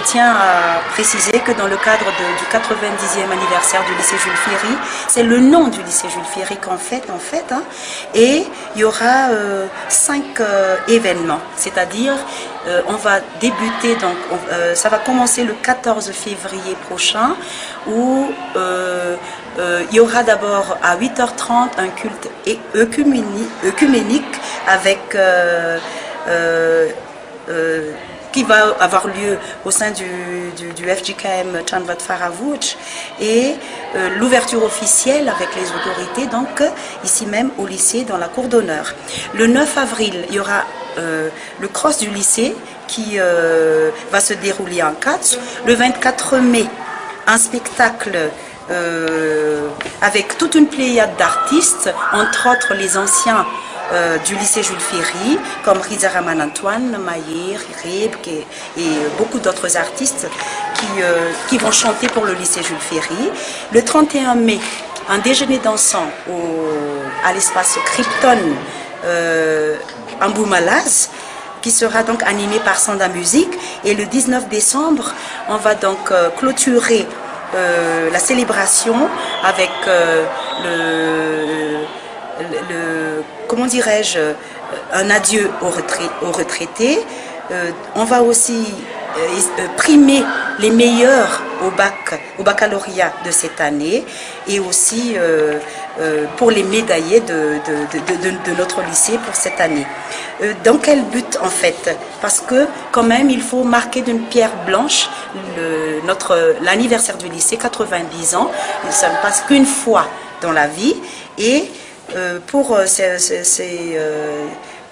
tiens à préciser que dans le cadre du 90e anniversaire du lycée Jules Ferry, c'est le nom du lycée Jules Ferry qu'on fête en fait, hein, et il y aura 5 événements, c'est-à-dire on va débuter, donc ça va commencer le 14 février prochain où il y aura d'abord à 8h30 un culte œcuménique avec qui va avoir lieu au sein du FJKM Chanvat Faravouch et l'ouverture officielle avec les autorités, donc ici même au lycée dans la cour d'honneur. Le 9 avril, il y aura le cross du lycée qui va se dérouler en 4. Le 24 mai, un spectacle avec toute une pléiade d'artistes, entre autres les anciens du lycée Jules Ferry, comme Riza Raman Antoine, Maïr, Rebk et beaucoup d'autres artistes qui vont chanter pour le lycée Jules Ferry. Le 31 mai, un déjeuner dansant à l'espace Krypton en Boumalaz, qui sera donc animé par Sanda Musique. Et le 19 décembre, on va donc clôturer la célébration avec comment dirais-je, un adieu aux retraités. On va aussi primer les meilleurs au baccalauréat de cette année et aussi pour les médaillés de notre lycée pour cette année. Dans quel but en fait? Parce que quand même il faut marquer d'une pierre blanche l'anniversaire du lycée, 90 ans. Ça ne passe qu'une fois dans la vie et pour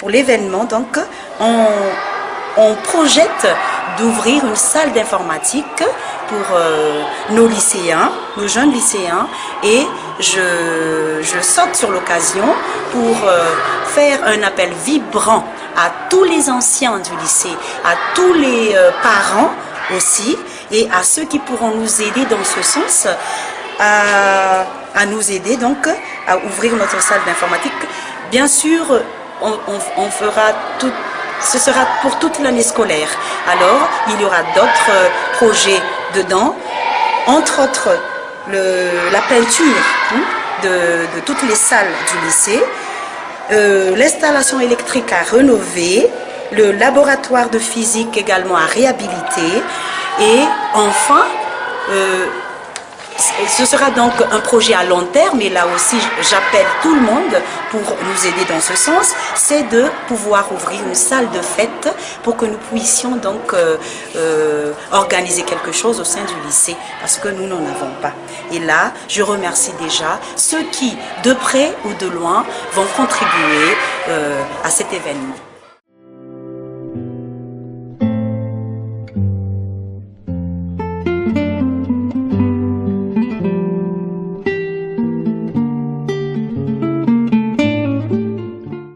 l'événement, donc, on projette d'ouvrir une salle d'informatique pour nos lycéens, nos jeunes lycéens, et je saute sur l'occasion pour faire un appel vibrant à tous les anciens du lycée, à tous les parents aussi, et à ceux qui pourront nous aider dans ce sens, à nous aider donc à ouvrir notre salle d'informatique. Bien sûr, on fera tout, ce sera pour toute l'année scolaire. Alors, il y aura d'autres projets dedans, entre autres la peinture de toutes les salles du lycée, l'installation électrique à rénover, le laboratoire de physique également à réhabiliter, et enfin, ce sera donc un projet à long terme, et là aussi j'appelle tout le monde pour nous aider dans ce sens, c'est de pouvoir ouvrir une salle de fête pour que nous puissions donc organiser quelque chose au sein du lycée, parce que nous n'en avons pas. Et là, je remercie déjà ceux qui, de près ou de loin, vont contribuer à cet événement.